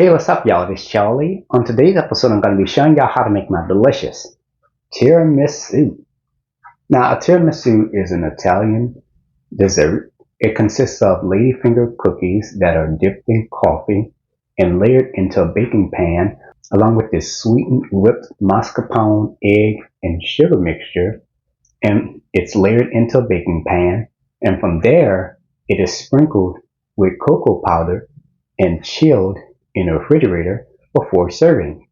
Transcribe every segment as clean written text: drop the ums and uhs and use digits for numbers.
Hey, what's up, y'all? It's Charlie. On today's episode, I'm going to be showing y'all how to make my delicious tiramisu. Now, a tiramisu is an Italian dessert. It consists of ladyfinger cookies that are dipped in coffee and layered into a baking pan, along with this sweetened whipped mascarpone, egg, and sugar mixture. And it's layered into a baking pan. And from there, it is sprinkled with cocoa powder and chilled in a refrigerator before serving.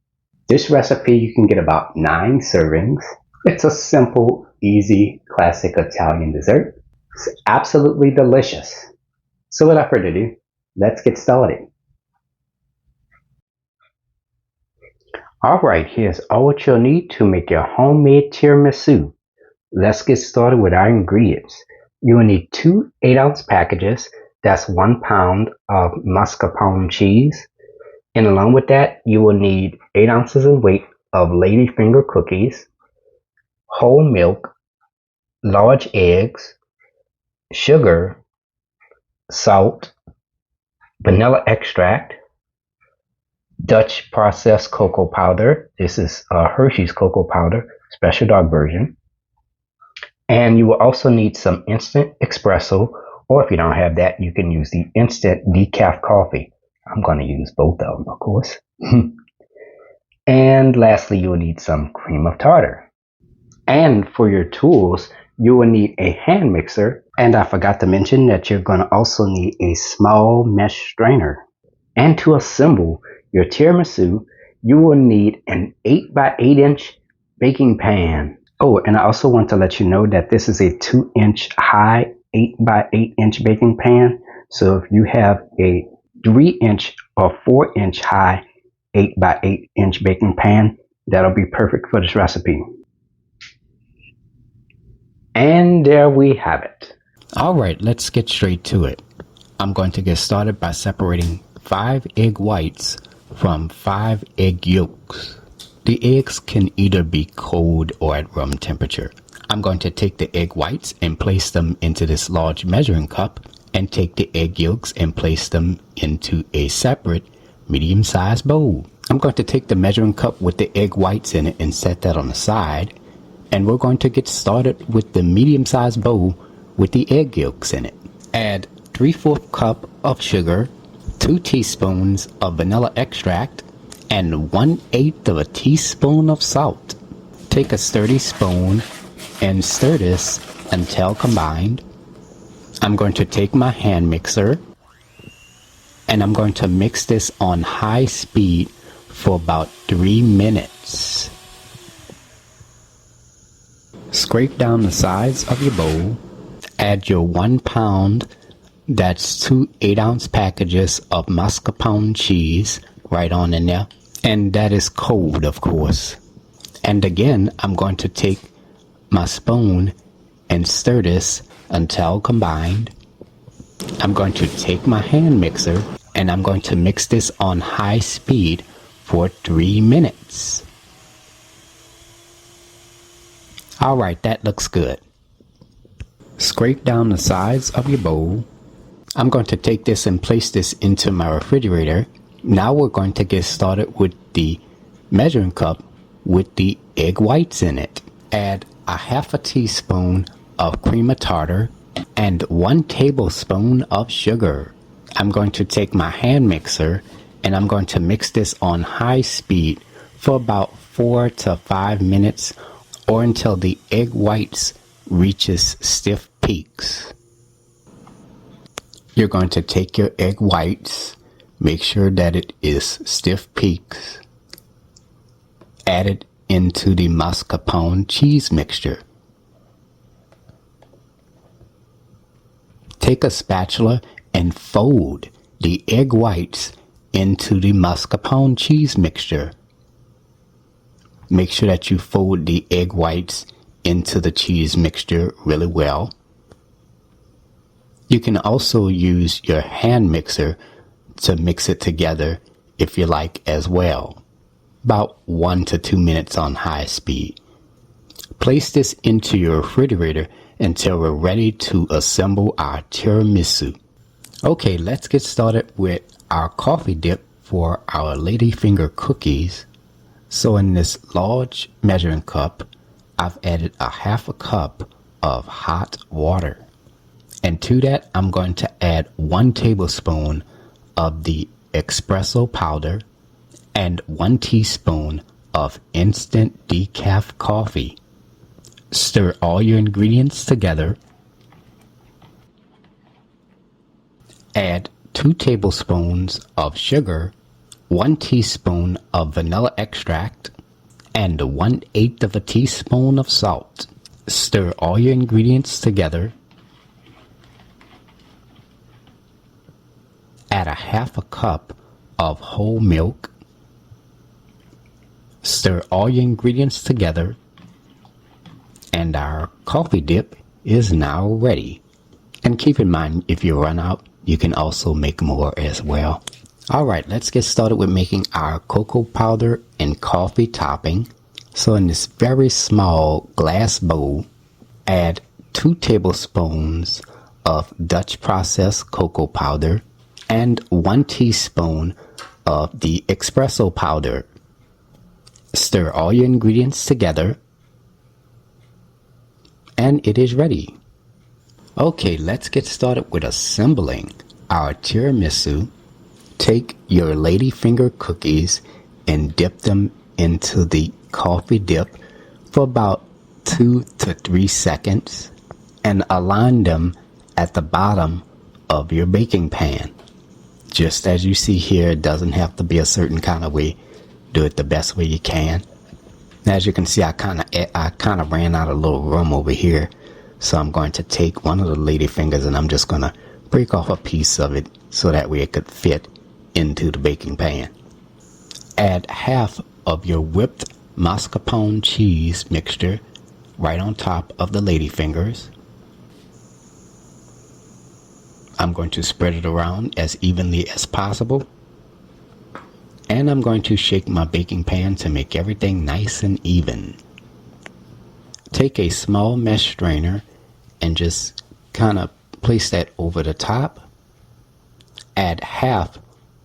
This recipe you can get about 9 servings. It's a simple, easy, classic Italian dessert. It's absolutely delicious. So without further ado, let's get started. Alright, here's all what you'll need to make your homemade tiramisu. Let's get started with our ingredients. You will need 2 8-ounce packages. That's 1 pound of mascarpone cheese. And along with that, you will need 8 ounces in weight of ladyfinger cookies, whole milk, large eggs, sugar, salt, vanilla extract, Dutch processed cocoa powder. This is Hershey's cocoa powder, special dark version. And you will also need some instant espresso, or if you don't have that, you can use the instant decaf coffee. I'm going to use both of them, of course. And lastly, you will need some cream of tartar. And for your tools, you will need a hand mixer. And I forgot to mention that you're going to also need a small mesh strainer. And to assemble your tiramisu, you will need an 8 by 8 inch baking pan. Oh, and I also want to let you know that this is a 2-inch high 8 by 8 inch baking pan. So if you have a 3-inch or 4-inch high 8 by 8 inch baking pan, that'll be perfect for this recipe. And there we have it. Alright, let's get straight to it. I'm going to get started by separating 5 egg whites from 5 egg yolks. The eggs can either be cold or at room temperature. I'm going to take the egg whites and place them into this large measuring cup, and take the egg yolks and place them into a separate medium-sized bowl. I'm going to take the measuring cup with the egg whites in it and set that on the side. And we're going to get started with the medium-sized bowl with the egg yolks in it. Add 3/4 cup of sugar, 2 teaspoons of vanilla extract, and 1/8 of a teaspoon of salt. Take a sturdy spoon and stir this until combined. I'm going to take my hand mixer and I'm going to mix this on high speed for about 3 minutes. Scrape down the sides of your bowl. Add your 1 pound, that's 2 8-ounce packages of mascarpone cheese right on in there. And that is cold, of course. And again, I'm going to take my spoon and stir this until combined. I'm going to take my hand mixer and I'm going to mix this on high speed for 3 minutes. Alright, that looks good. Scrape down the sides of your bowl. I'm going to take this and place this into my refrigerator. Now we're going to get started with the measuring cup with the egg whites in it. Add a 1/2 teaspoon of cream of tartar and 1 tablespoon of sugar. I'm going to take my hand mixer and I'm going to mix this on high speed for about 4 to 5 minutes, or until the egg whites reaches stiff peaks. You're going to take your egg whites, make sure that it is stiff peaks, add it into the mascarpone cheese mixture. Take a spatula and fold the egg whites into the mascarpone cheese mixture. Make sure that you fold the egg whites into the cheese mixture really well. You can also use your hand mixer to mix it together if you like as well. About 1 to 2 minutes on high speed. Place this into your refrigerator until we're ready to assemble our tiramisu. Okay, let's get started with our coffee dip for our ladyfinger cookies. So in this large measuring cup, I've added a half a cup of hot water. And to that, I'm going to add 1 tablespoon of the espresso powder and 1 teaspoon of instant decaf coffee. Stir all your ingredients together. Add 2 tablespoons of sugar, 1 teaspoon of vanilla extract, and 1/8 of a teaspoon of salt. Stir all your ingredients together. Add a half a cup of whole milk. Stir all your ingredients together. And our coffee dip is now ready. And keep in mind, if you run out, you can also make more as well. Alright, let's get started with making our cocoa powder and coffee topping. So in this very small glass bowl, add 2 tablespoons of Dutch processed cocoa powder and 1 teaspoon of the espresso powder. Stir all your ingredients together. And it is ready. Okay, let's get started with assembling our tiramisu. Take your ladyfinger cookies and dip them into the coffee dip for about 2 to 3 seconds and align them at the bottom of your baking pan. Just as you see here, it doesn't have to be a certain kind of way. Do it the best way you can. As you can see, I kind of ran out of a little room over here. So I'm going to take one of the ladyfingers and I'm just going to break off a piece of it so that way it could fit into the baking pan. Add half of your whipped mascarpone cheese mixture right on top of the ladyfingers. I'm going to spread it around as evenly as possible. And I'm going to shake my baking pan to make everything nice and even. Take a small mesh strainer and just kind of place that over the top. Add half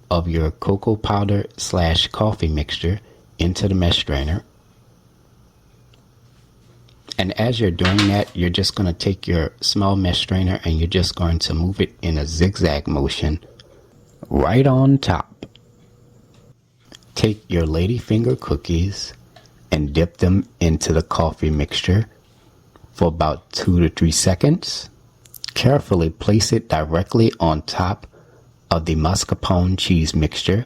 of your cocoa powder / coffee mixture into the mesh strainer. And as you're doing that, you're just going to take your small mesh strainer and you're just going to move it in a zigzag motion right on top. Take your ladyfinger cookies and dip them into the coffee mixture for about 2 to 3 seconds. Carefully place it directly on top of the mascarpone cheese mixture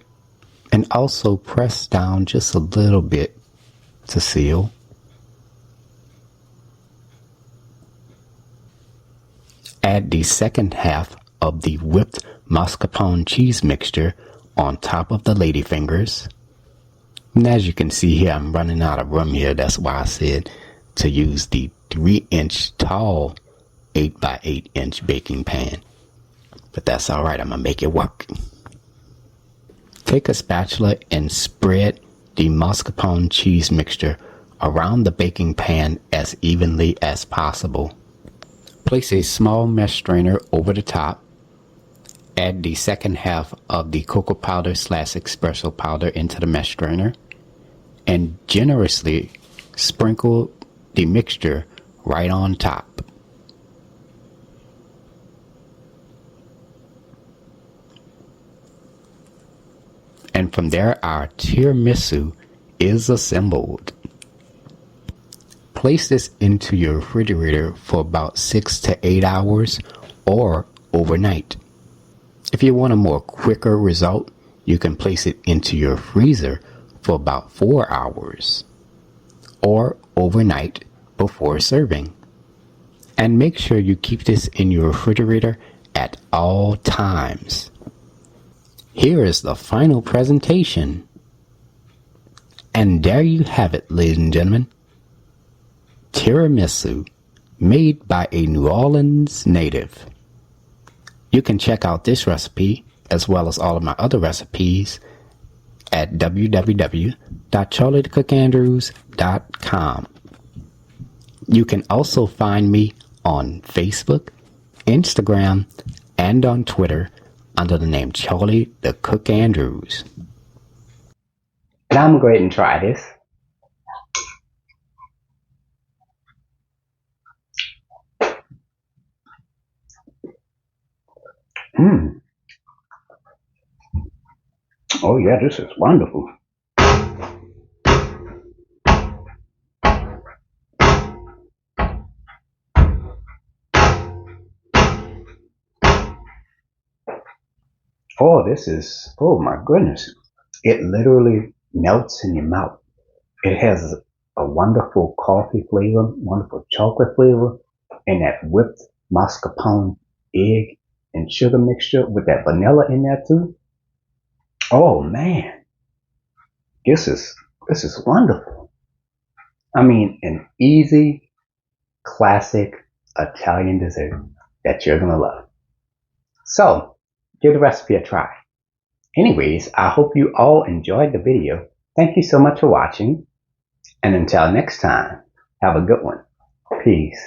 and also press down just a little bit to seal. Add the second half of the whipped mascarpone cheese mixture on top of the ladyfingers. And as you can see here, I'm running out of room here. That's why I said to use the 3-inch tall 8x8-inch baking pan. But that's alright, I'm gonna make it work. Take a spatula and spread the mascarpone cheese mixture around the baking pan as evenly as possible. Place a small mesh strainer over the top. Add the second half of the cocoa powder / espresso powder into the mesh strainer and generously sprinkle the mixture right on top. And from there, our tiramisu is assembled. Place this into your refrigerator for about 6 to 8 hours or overnight. If you want a more quicker result, you can place it into your freezer for about 4 hours or overnight before serving. And make sure you keep this in your refrigerator at all times. Here is the final presentation. And there you have it, ladies and gentlemen. Tiramisu, made by a New Orleans native. You can check out this recipe as well as all of my other recipes at www.charliethecookandrews.com. You can also find me on Facebook, Instagram, and on Twitter under the name Charlie the Cook Andrews. And I'm going to go ahead and try this. Oh yeah, this is wonderful. Oh, this is, oh my goodness. It literally melts in your mouth. It has a wonderful coffee flavor, wonderful chocolate flavor, and that whipped mascarpone egg and sugar mixture with that vanilla in there too. Oh man, this is wonderful. I mean, an easy, classic Italian dessert that you're gonna love. So, give the recipe a try. Anyways, I hope you all enjoyed the video. Thank you so much for watching. And until next time, have a good one. Peace.